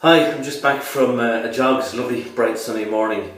Hi, I'm just back from a jog. It's a lovely, bright, sunny morning.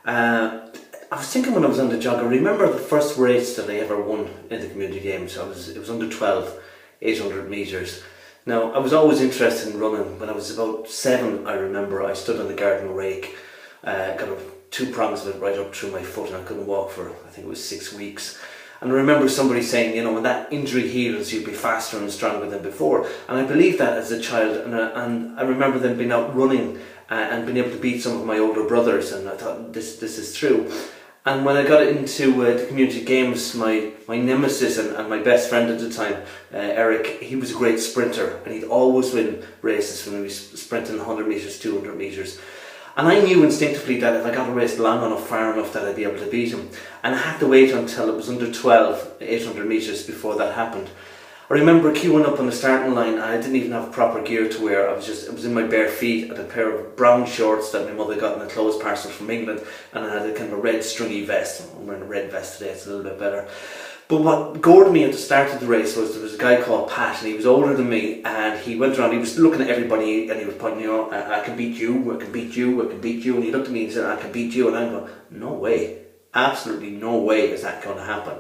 I was thinking when I was on the jog, I remember the first race that I ever won in the community games. It was under 12, 800 metres. Now, I was always interested in running. When I was about 7, I remember I stood on the garden rake, got two prongs of it right up through my foot, and I couldn't walk for, I think it was 6 weeks. And I remember somebody saying, you know, when that injury heals, you'll be faster and stronger than before. And I believed that as a child, and I remember them being out running and being able to beat some of my older brothers, and I thought, this is true. And when I got into the community games, my nemesis and my best friend at the time, Eric, he was a great sprinter, and he'd always win races when he was sprinting 100 metres, 200 metres. And I knew instinctively that if I got a race long enough, far enough, that I'd be able to beat him. And I had to wait until it was under 12, 800 metres before that happened. I remember queuing up on the starting line, and I didn't even have proper gear to wear. It was in my bare feet. I had a pair of brown shorts that my mother got in a clothes parcel from England, and I had a kind of a red stringy vest. I'm wearing a red vest today, it's a little bit better. But what gored me at the start of the race was there was a guy called Pat, and he was older than me, and he went around, he was looking at everybody, and he was pointing, you know, I can beat you, I can beat you, I can beat you, and he looked at me and said, I can beat you, and I'm going, no way, absolutely no way is that going to happen.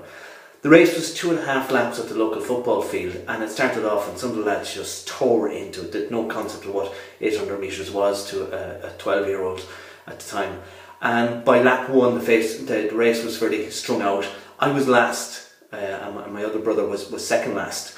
The race was 2.5 laps at the local football field, and it started off and some of the lads just tore into it. They had no concept of what 800 metres was to a 12-year-old at the time. And by lap 1 the race was fairly strung out. I was last, and my other brother was second last.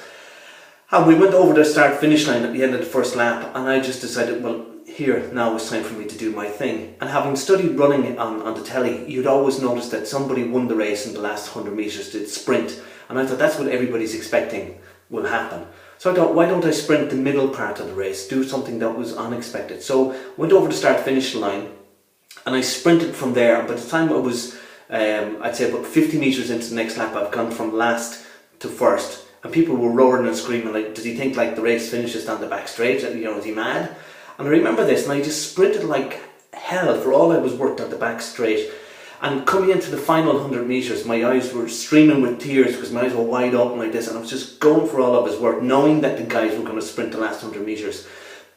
And we went over the start-finish line at the end of the first lap, and I just decided, well, here, now it's time for me to do my thing. And having studied running on the telly, you'd always notice that somebody won the race in the last 100 metres, did sprint. And I thought that's what everybody's expecting will happen. So I thought, why don't I sprint the middle part of the race, do something that was unexpected. So went over the start-finish line, and I sprinted from there. And by the time I was, I'd say about 50 metres into the next lap, I've gone from last to first. And people were roaring and screaming, like, does he think like the race finishes down the back straight? You know, is he mad? And I remember this, and I just sprinted like hell for all I was worth on the back straight. And coming into the final 100 metres, my eyes were streaming with tears because my eyes were wide open like this, and I was just going for all of his work, knowing that the guys were going to sprint the last 100 metres.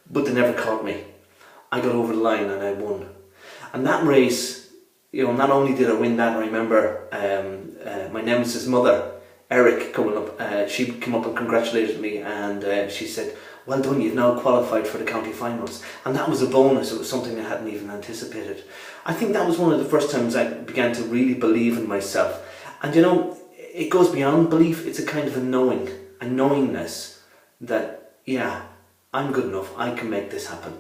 But they never caught me. I got over the line and I won. And that race, you know, not only did I win that, I remember my nemesis mother, Eric, coming up, she came up and congratulated me, and she said, well done, you've now qualified for the county finals. And that was a bonus, it was something I hadn't even anticipated. I think that was one of the first times I began to really believe in myself. And you know, it goes beyond belief, it's a kind of a knowing, a knowingness that, yeah, I'm good enough, I can make this happen.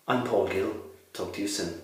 I'm Paul Gill, talk to you soon.